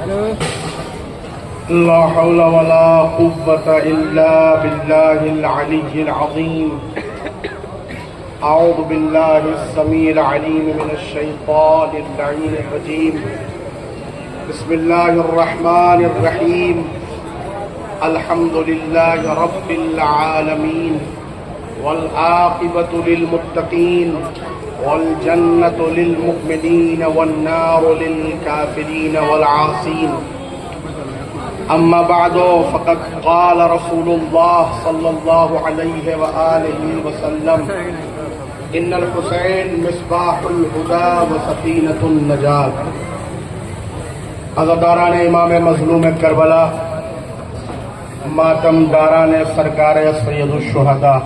لا حول ولا قوة إلا بالله العلي العظيم. أعوذ بالله السميع العليم من الشيطان اللعين الرجيم. بسم الله الرحمن الرحيم. الحمد لله رب العالمين والعاقبة للمتقين والجنة للمؤمنين والنار للكافرين والعاصين. أما بعد فقد قال رسول الله صلى الله عليه وآله وسلم إن الحسين مصباح الهدى وسفينة النجاة. عزاداران امام مظلوم کربلا، ماتم داران سرکار سید الشہداء،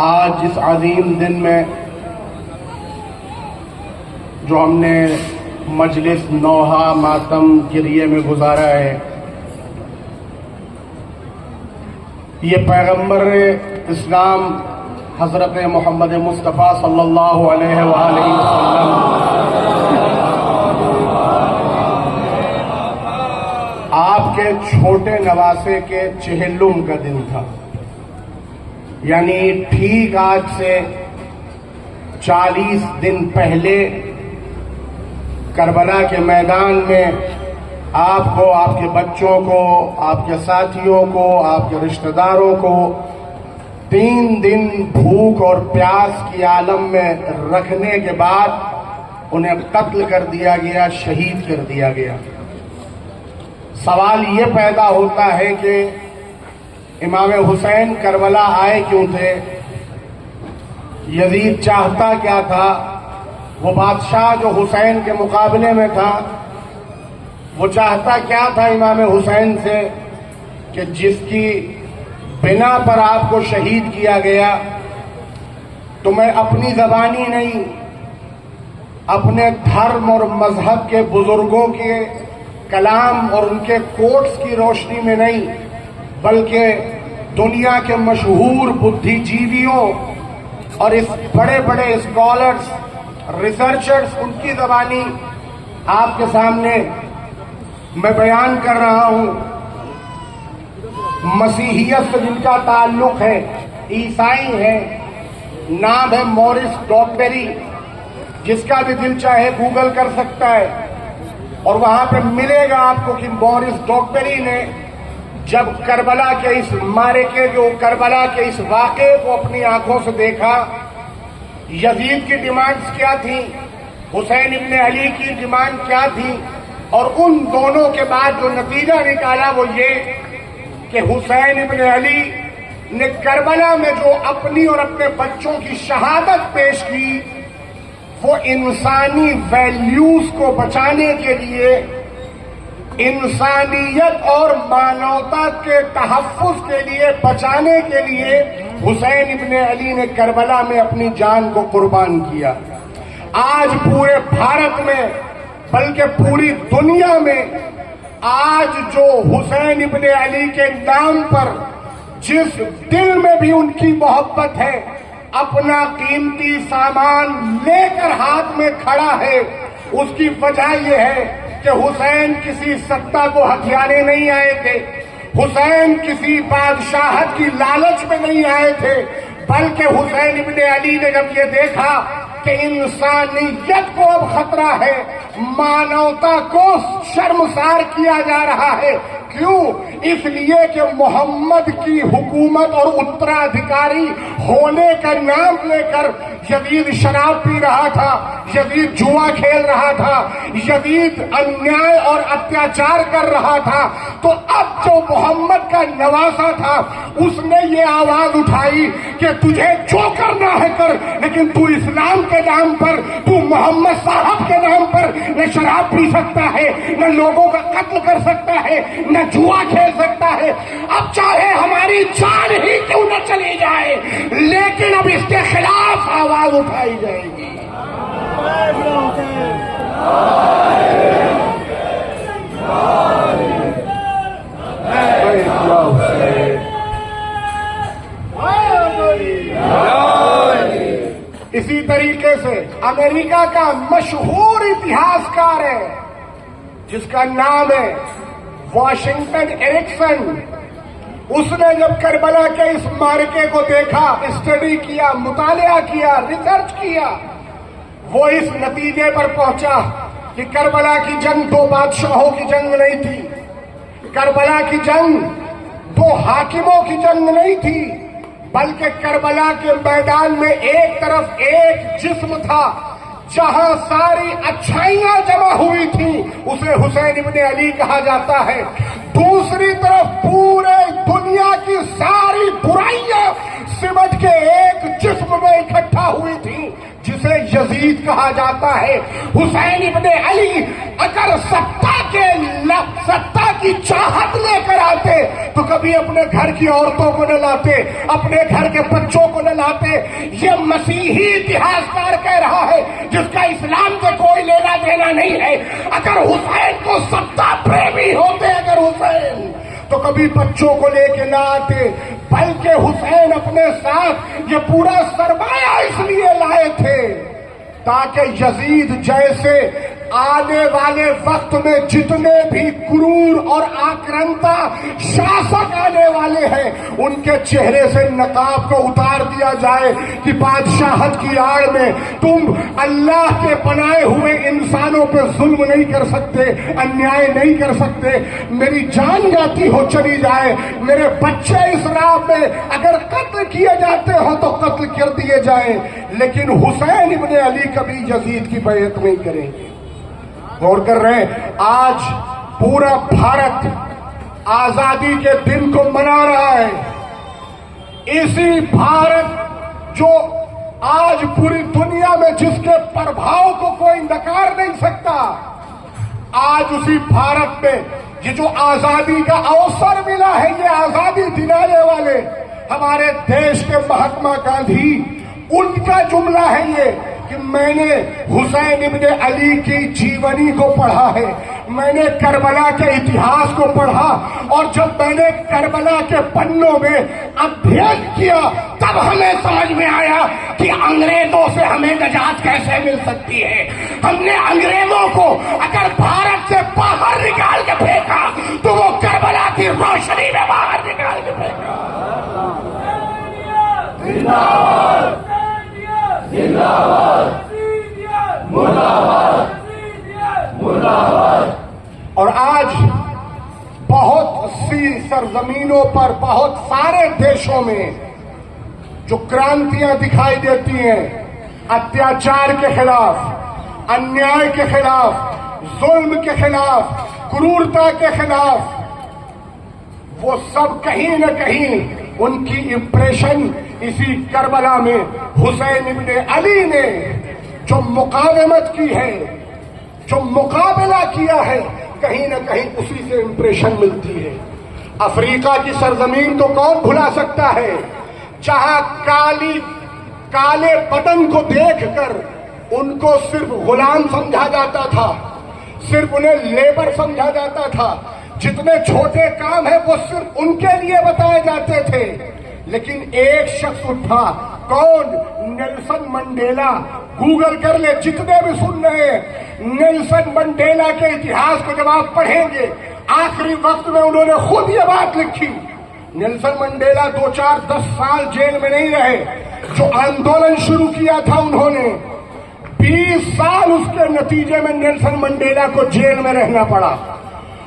آج اس عظیم دن میں جو ہم نے مجلس نوحہ ماتم گریے میں گزارا ہے، یہ پیغمبر اسلام حضرت محمد مصطفیٰ صلی اللہ علیہ وآلہ وسلم آپ کے چھوٹے نواسے کے چہلم کا دن تھا. یعنی ٹھیک آج سے 40 دن پہلے کربلا کے میدان میں آپ کو، آپ کے بچوں کو، آپ کے ساتھیوں کو، آپ کے رشتہ داروں کو 3 دن بھوک اور پیاس کی عالم میں رکھنے کے بعد انہیں قتل کر دیا گیا، شہید کر دیا گیا. سوال یہ پیدا ہوتا ہے کہ امام حسین کربلا آئے کیوں تھے؟ یزید چاہتا کیا تھا؟ وہ بادشاہ جو حسین کے مقابلے میں تھا، وہ چاہتا کیا تھا امام حسین سے کہ جس کی بنا پر آپ کو شہید کیا گیا، تو میں اپنی زبانی نہیں، اپنے دھرم اور مذہب کے بزرگوں کے کلام اور ان کے کوٹس کی روشنی میں نہیں، بلکہ دنیا کے مشہور بدھی جیویوں اور اس بڑے بڑے اسکالرز، ریسرچرز، ان کی زبانی آپ کے سامنے میں بیان کر رہا ہوں. مسیحیت سے جن کا تعلق ہے، عیسائی ہے، نام ہے مورس ڈاگبری، جس کا بھی دل چاہے گوگل کر سکتا ہے اور وہاں پہ ملے گا آپ کو کہ مورس ڈاگبری نے جب کربلا کے اس معرکے جو کربلا کے اس واقعے کو اپنی آنکھوں سے دیکھا، یزید کی ڈیمانڈز کیا تھیں، حسین ابن علی کی ڈیمانڈ کیا تھی، اور ان دونوں کے بعد جو نتیجہ نکالا وہ یہ کہ حسین ابن علی نے کربلا میں جو اپنی اور اپنے بچوں کی شہادت پیش کی، وہ انسانی ویلیوز کو بچانے کے لیے، انسانیت اور مانوتا کے تحفظ کے لیے، بچانے کے لیے حسین ابن علی نے کربلا میں اپنی جان کو قربان کیا. آج پورے بھارت میں بلکہ پوری دنیا میں آج جو حسین ابن علی کے نام پر جس دل میں بھی ان کی محبت ہے، اپنا قیمتی سامان لے کر ہاتھ میں کھڑا ہے، اس کی وجہ یہ ہے کہ حسین کسی سطح کو ہتھیانے نہیں آئے تھے، حسین کسی بادشاہت کی لالچ میں نہیں آئے تھے، بلکہ حسین ابن علی نے جب یہ دیکھا کہ انسانیت کو اب خطرہ ہے، مانوتا کو شرمسار کیا جا رہا ہے. کیوں؟ اس لیے کہ محمد کی حکومت اور اترادھیکاری ہونے کا نام لے کر یزید شراب پی رہا تھا، یزید جوا کھیل رہا تھا، یزید انیائے اور اتیاچار کر رہا تھا. تو اب جو محمد کا نواسا تھا اس نے یہ آواز اٹھائی کہ تجھے جو کرنا ہے کر، لیکن تو اسلام کے نام پر، تو محمد صاحب کے نام پر نہ شراب پی سکتا ہے، نہ لوگوں کا قتل کر سکتا ہے، نہ جوا کھیل سکتا ہے. اب چاہے ہماری جان ہی کیوں نہ چلی جائے، لیکن اب اس کے خلاف آواز اٹھائی جائے گی. اسی طریقے سے امریکہ کا مشہور اتہاسکار ہے جس کا نام ہے واشنگٹن ایرکسن. اس نے جب کربلا کے اس معرکے کو دیکھا، اسٹڈی کیا، مطالعہ کیا، ریسرچ کیا، وہ اس نتیجے پر پہنچا کہ کربلا کی جنگ دو بادشاہوں کی جنگ نہیں تھی، کربلا کی جنگ دو حاکموں کی جنگ نہیں تھی، بلکہ کربلا کے میدان میں ایک طرف ایک جسم تھا جہاں ساری اچھائیاں جمع ہوئی تھیں، اسے حسین ابن علی کہا جاتا ہے. دوسری طرف پورے دنیا کی ساری برائیاں سمٹ کے ایک جسم میں اکٹھا ہوئی تھیں جسے یزید کہا جاتا ہے. حسین ابن علی اگر ستا کی چاہت لے کر آتے تو کبھی اپنے گھر کی عورتوں کو نہ لاتے، اپنے گھر کے بچوں کو نہ لاتے. یہ مسیحی اتہاسکار کہہ رہا ہے جس کا اسلام سے کوئی لینا دینا نہیں ہے. اگر حسین کو ستا پریمی ہوتے اگر حسین تو کبھی بچوں کو لے کے نہ آتے، بلکہ حسین اپنے ساتھ یہ پورا سرمایہ اس لیے لائے تھے تاکہ یزید جیسے آنے والے وقت میں جتنے بھی کرور اور آکرنتا شاسک آنے والے ہیں ان کے چہرے سے نقاب کو اتار دیا جائے کہ بادشاہت کی آڑ میں تم اللہ کے بنائے ہوئے انسانوں پہ ظلم نہیں کر سکتے، انیائے نہیں کر سکتے. میری جان جاتی ہو چلی جائے، میرے بچے اس راہ میں اگر قتل کیے جاتے ہو تو قتل کر دیے جائیں، لیکن حسین ابن علی کبھی یزید کی بیعت نہیں کریں گے. غور کر رہے ہیں، آج پورا بھارت آزادی کے دن کو منا رہا ہے. اسی بھارت جو آج پوری دنیا میں جس کے پربھاؤ کو کوئی نکار نہیں سکتا، آج اسی بھارت میں یہ جو آزادی کا اوسر ملا ہے، یہ آزادی دلانے والے ہمارے دیش کے مہاتما گاندھی، ان کا جملہ ہے یہ کہ میں نے حسین ابن علی کی جیونی کو پڑھا ہے، میں نے کربلا کے اتہاس کو پڑھا، اور جب میں نے کربلا کے پنوں میں ادھین کیا تب ہمیں سمجھ میں آیا کہ انگریزوں سے ہمیں نجات کیسے مل سکتی ہے. ہم نے انگریزوں کو اگر بھارت سے باہر نکال کے پھینکا تو وہ کربلا کی روشنی میں باہر نکال کے پھینکا. اور آج بہت سی سرزمینوں پر، بہت سارے دیشوں میں جو کرانتیاں دکھائی دیتی ہیں اتیاچار کے خلاف، انیائے کے خلاف، ظلم کے خلاف، کرورتا کے خلاف، وہ سب کہیں نہ کہیں ان کی امپریشن اسی کربلا میں حسین ابن علی نے جو مقاومت کی ہے، جو مقابلہ کیا ہے، کہیں نہ کہیں اسی سے امپریشن ملتی ہے. افریقہ کی سرزمین تو کون بھلا سکتا ہے جہاں کالے بدن کو دیکھ کر ان کو صرف غلام سمجھا جاتا تھا، صرف انہیں لیبر سمجھا جاتا تھا، جتنے چھوٹے کام ہیں وہ صرف ان کے لیے بتائے جاتے تھے. لیکن ایک شخص اٹھا، کون؟ Nelson Mandela. گوگل کر لے، جتنے بھی سن رہے ہیں، نیلسن منڈیلا کے اتہاس کو جب آپ پڑھیں گے، آخری وقت میں انہوں نے خود یہ بات لکھی. نیلسن منڈیلا 2-4-10 سال جیل میں نہیں رہے. جو آندولن شروع کیا تھا انہوں نے 20 سال اس کے نتیجے میں نیلسن منڈیلا کو جیل میں رہنا پڑا.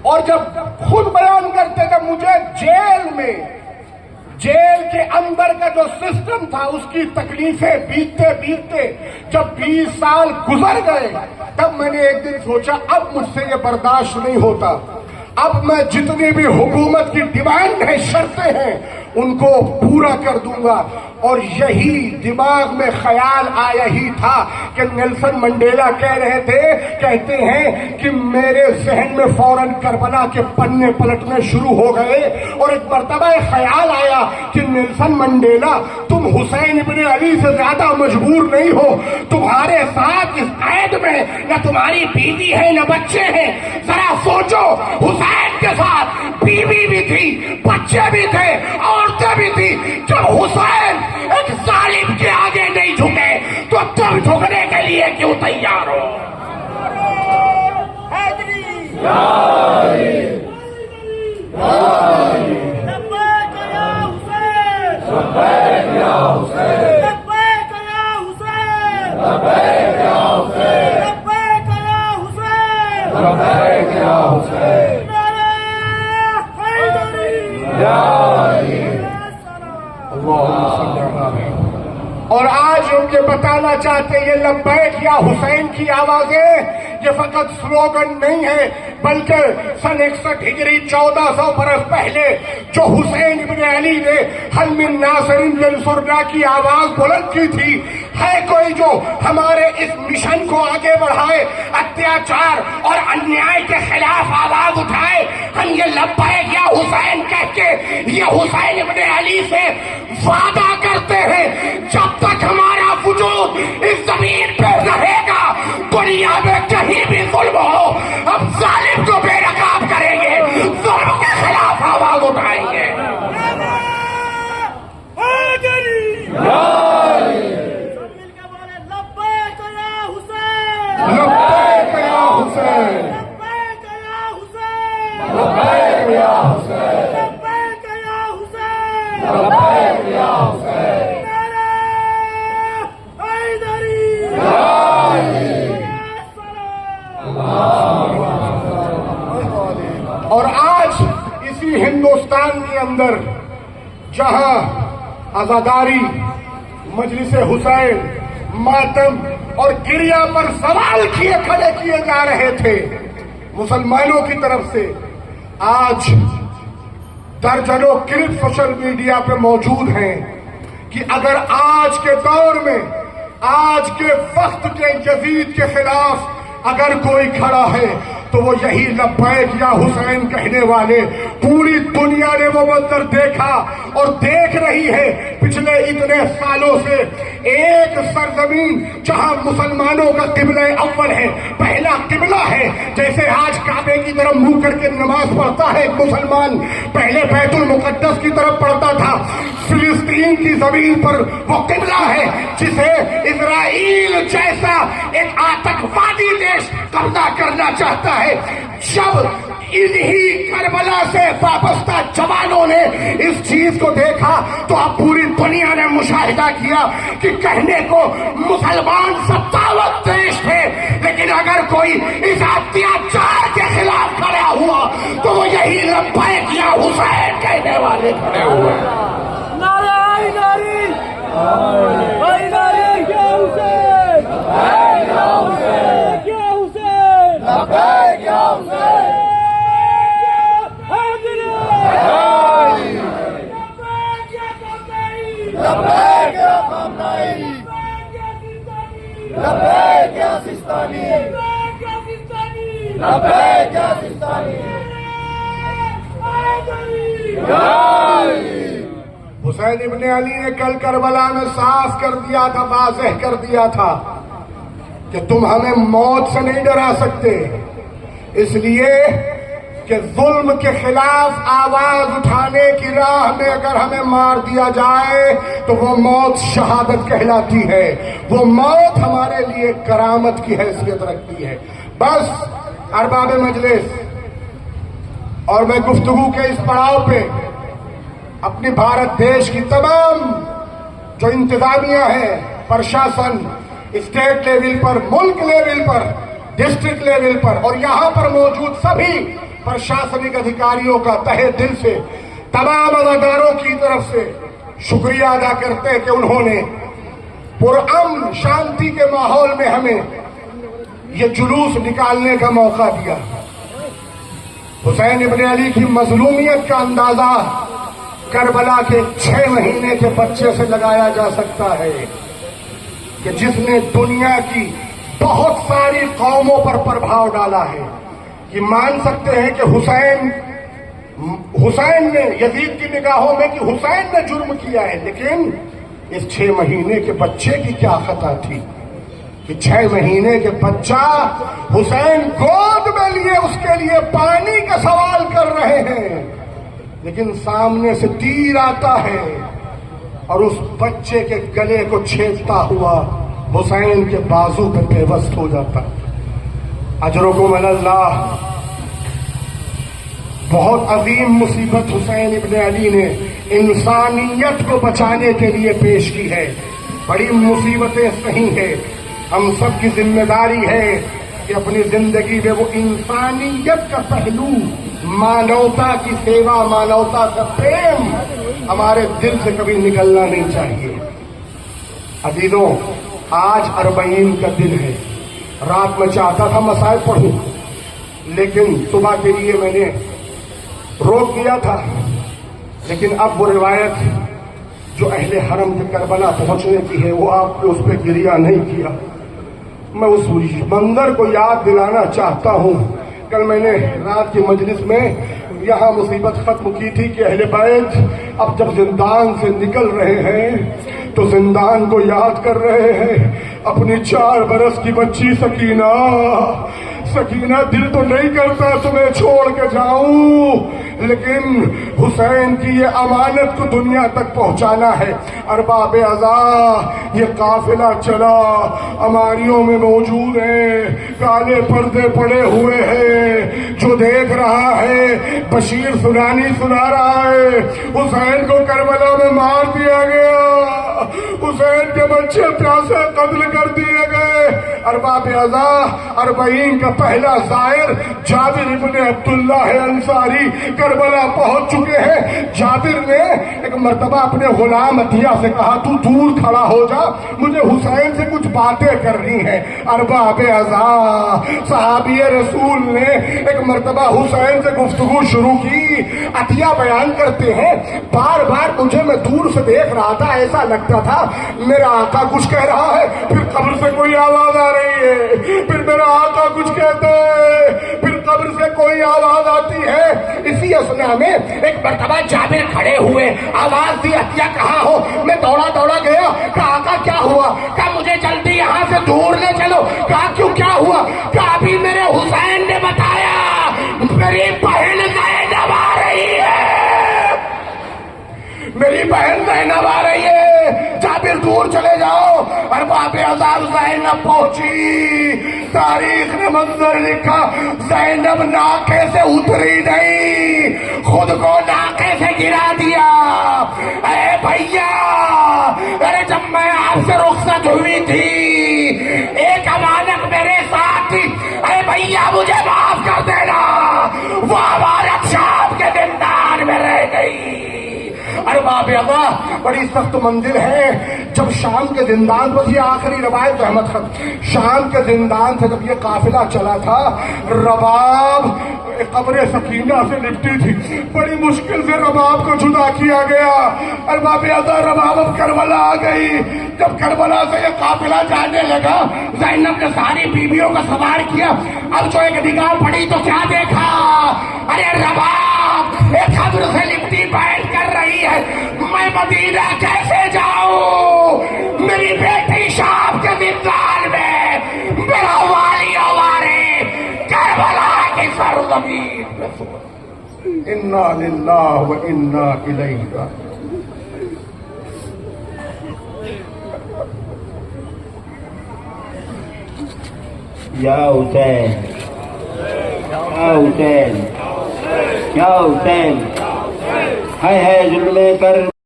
اور جب خود بیان کرتے تھے مجھے جیل کے اندر کا جو سسٹم تھا اس کی تکلیفیں بیتتے جب 20 سال گزر گئے تب میں نے ایک دن سوچا اب مجھ سے یہ برداشت نہیں ہوتا، اب میں جتنی بھی حکومت کی ڈیمانڈ ہیں، شرطیں ہیں، ان کو پورا کر دوں گا. اور یہی دماغ میں خیال آیا ہی تھا کہ نیلسن منڈیلا کہتے ہیں کہ میرے ذہن میں فوراً کربلا کے پنے پلٹنے شروع ہو گئے، اور ایک مرتبہ خیال آیا کہ نیلسن منڈیلا تم حسین ابن علی سے زیادہ مجبور نہیں ہو، تمہارے ساتھ اس قید میں نہ تمہاری بیوی ہے نہ بچے ہیں. ذرا سوچو، حسین کے ساتھ بیوی بھی تھی، بچے بھی تھے، عورتیں بھی تھی. جب حسین ایک ظالم کے آگے نہیں جھکے تو تم جھکنے کے لیے کیوں تیار ہو؟ اور آج ان کے بتانا چاہتے یہ لبیک یا حسین کی آوازیں یہ فقط سلوگن نہیں ہے، بلکہ سن 61 ہجری 1400 برس پہلے جو حسین ابن علی نے حل من ناصر ینصرنا کی آواز بلند کی تھی، ہے کوئی جو ہمارے اس مشن کو آگے بڑھائے، اتیاچار اور انیائے کے خلاف آواز اٹھائے؟ ہم یہ لبیک یا حسین کہہ کے یہ حسین ابن علی سے وعدہ کرتے ہیں جب تک ہمارا وجود اس زمین پہ رہے گا دنیا میں کہیں بھی ظلم ہو ہم ظالم کو بے نقاب کریں گے، ظلم کے خلاف آواز اٹھائیں گے۔ اور آج اسی ہندوستان کے اندر جہاں عزاداری، مجلس حسین، ماتم اور گریہ پر سوال کھڑے کیے جا رہے تھے مسلمانوں کی طرف سے، آج درجنوں کلپ سوشل میڈیا پہ موجود ہیں کہ اگر آج کے دور میں آج کے وقت کے یزید کے خلاف اگر کوئی کھڑا ہے تو وہ یہی لبیک یا حسین کہنے والے۔ پوری دنیا نے وہ منظر دیکھا اور دیکھ رہی ہے پچھلے اتنے سالوں سے، ایک سرزمین جہاں مسلمانوں کا قبلہ اول ہے، پہلا قبلہ ہے، جیسے آج کعبے کی طرف منہ کر کے نماز پڑھتا ہے ایک مسلمان، پہلے بیت المقدس کی طرف پڑھتا تھا۔ فلسطین کی زمین پر وہ قبلہ ہے جسے اسرائیل جیسا ایک آتنکوادی دیش قبضہ کرنا چاہتا ہے۔ جب انہی کربلا سے وابستہ جوانوں نے اس چیز کو دیکھا تو اب پوری دنیا نے مشاہدہ کیا کہ کہنے کو مسلمان 57 دیش تھے، لیکن اگر کوئی اس اتیاچار کے خلاف کھڑا ہوا تو وہ یہی لبیک یا حسین کہنے والے کھڑے ہوئے۔ حسین ابن علی نے کل کربلا میں صاف کر دیا تھا، واضح کر دیا تھا کہ تم ہمیں موت سے نہیں ڈرا سکتے، اس لیے کہ ظلم کے خلاف آواز اٹھانے کی راہ میں اگر ہمیں مار دیا جائے تو وہ موت شہادت کہلاتی ہے، وہ موت ہمارے لیے کرامت کی حیثیت رکھتی ہے۔ بس ارباب مجلس اور میں گفتگو کے اس پڑاؤ پہ اپنی بھارت دیش کی تمام جو انتظامیہ ہے، پرشاسن، اسٹیٹ لیول پر، ملک لیول پر، ڈسٹرکٹ لیول پر اور یہاں پر موجود سبھی پرشاسنک ادھیکاریوں کا تہہ دل سے تمام عزاداروں کی طرف سے شکریہ ادا کرتے ہیں کہ انہوں نے پرامن شانتی کے ماحول میں ہمیں یہ جلوس نکالنے کا موقع دیا۔ حسین ابن علی کی مظلومیت کا اندازہ کربلا کے 6 مہینے کے بچے سے لگایا جا سکتا ہے کہ جس نے دنیا کی بہت ساری قوموں پر پربھاؤ ڈالا ہے۔ یہ مان سکتے ہیں کہ حسین نے یزید کی نگاہوں میں کہ حسین نے جرم کیا ہے، لیکن اس 6 مہینے کے بچے کی کیا خطا تھی کہ 6 مہینے کے بچہ حسین گود میں لیے اس کے لیے پانی کا سوال کر رہے ہیں، لیکن سامنے سے تیر آتا ہے اور اس بچے کے گلے کو چھیدتا ہوا حسین کے بازو پہ پیوست ہو جاتا. اجرکم اللہ. بہت عظیم مصیبت حسین ابن علی نے انسانیت کو بچانے کے لیے پیش کی ہے. بڑی مصیبتیں صحیح ہیں. ہم سب کی ذمہ داری ہے کہ اپنی زندگی میں وہ انسانیت کا پہلو، مانوتا کی سیوا، مانوتا کا پریم ہمارے دل سے کبھی نکلنا نہیں چاہیے. عزیزوں، آج 40 کا دن ہے. رات میں چاہتا تھا مسائل پڑھوں، لیکن صبح کے لیے میں نے روک دیا تھا. لیکن اب وہ روایت جو اہل حرم کے کربلا پہنچنے کی ہے، وہ آپ نے اس پہ گریہ نہیں کیا. میں اس منظر کو یاد دلانا چاہتا ہوں. کل میں نے رات کی مجلس میں یہاں مصیبت ختم کی تھی کہ اہل بیت اب جب زندان سے نکل رہے ہیں تو زندان کو یاد کر رہے ہیں. اپنی 4 برس کی بچی سکینہ، سکینہ دل تو نہیں کرتا تمہیں چھوڑ کے جاؤں، لیکن حسین کی یہ امانت کو دنیا تک پہنچانا ہے. ارباب عزا، یہ قافلہ چلا، اماریوں میں موجود ہے، کالے پردے پڑے ہوئے ہیں. جو دیکھ رہا ہے بشیر سنانی سنا رہا ہے، حسین کو کربلا میں مار دیا گیا، حسین کے بچے پیاسے قتل کر دیے گئے. ارباب عزا، 40 کا پہلا زائر جابر ابن عبداللہ انصاری کربلا پہنچ چکے ہیں. جابر نے ایک مرتبہ اپنے غلام عطیہ سے کہا تو دور کھڑا ہو جا، مجھے حسین سے کچھ باتیں کرنی ہیں. ارباب عزا، صحابی رسول نے ایک مرتبہ حسین سے گفتگو شروع کی. عطیہ بیان کرتے ہیں بار بار مجھے، میں دور سے دیکھ رہا تھا، ایسا لگتا تھا میرا آقا کچھ کہہ رہا ہے، پھر قبر سے کوئی آواز آ رہی ہے، پھر میرا آقا کچھ کہتا ہے، پھر قبر سے کوئی آواز آتی ہے. اسی اثنا میں ایک مرتبہ جابر کھڑے ہوئے، آواز دی عطیہ کہاں ہو؟ میں دوڑا دوڑا گیا، کہا آقا کیا ہوا؟ کہا مجھے جلدی یہاں سے دور لے چلو. کہا کیوں، کیا ہوا؟ کہا ابھی میرے حسین نے بتایا میری بہن زینب آ رہی ہے، میری بہن زینب آ رہی ہے. جابر دور چلے جاؤ. ارباب عزا، زینب پہنچی. تاریخ نے منظر لکھا، زینب ناکے سے اتری نہیں، خود کو ناکے سے گرا دیا. اے بھیا، ارے جب میں آپ سے رخصت ہوئی تھی ایک امانت میرے ساتھ تھی، اے بھیا مجھے معاف کر دینا، وہ امانت شام کے زندان میں رہ گئی. ارباب عزا، بڑی سخت منزل ہے. جب شام کے زندان پر، یہ آخری روایت احمد خان، شام کے زندان سے جب یہ قافلہ چلا تھا، رباب قبر سکینہ سے لپٹی تھی، بڑی مشکل سے رباب کو جدا کیا گیا. ارباب عزا، رباب اب کربلا آ گئی. جب کربلا سے یہ قافلہ جانے لگا، زینب نے ساری بیویوں کا سوار کیا. اب جو ایک نگاہ پڑی تو کیا دیکھا؟ ارے رباب ایک قبر سے لپٹی بیٹھ کر رہی ہے. میں مدینہ کیسے جاؤں؟ میری بیٹی شام کے زندان میں، میرا والی واری کربلا کی سرزمین پہ. انا للہ و انا الیہ راجعون. یا حسین، یا حسین، یا حسین، ہے ظلم کر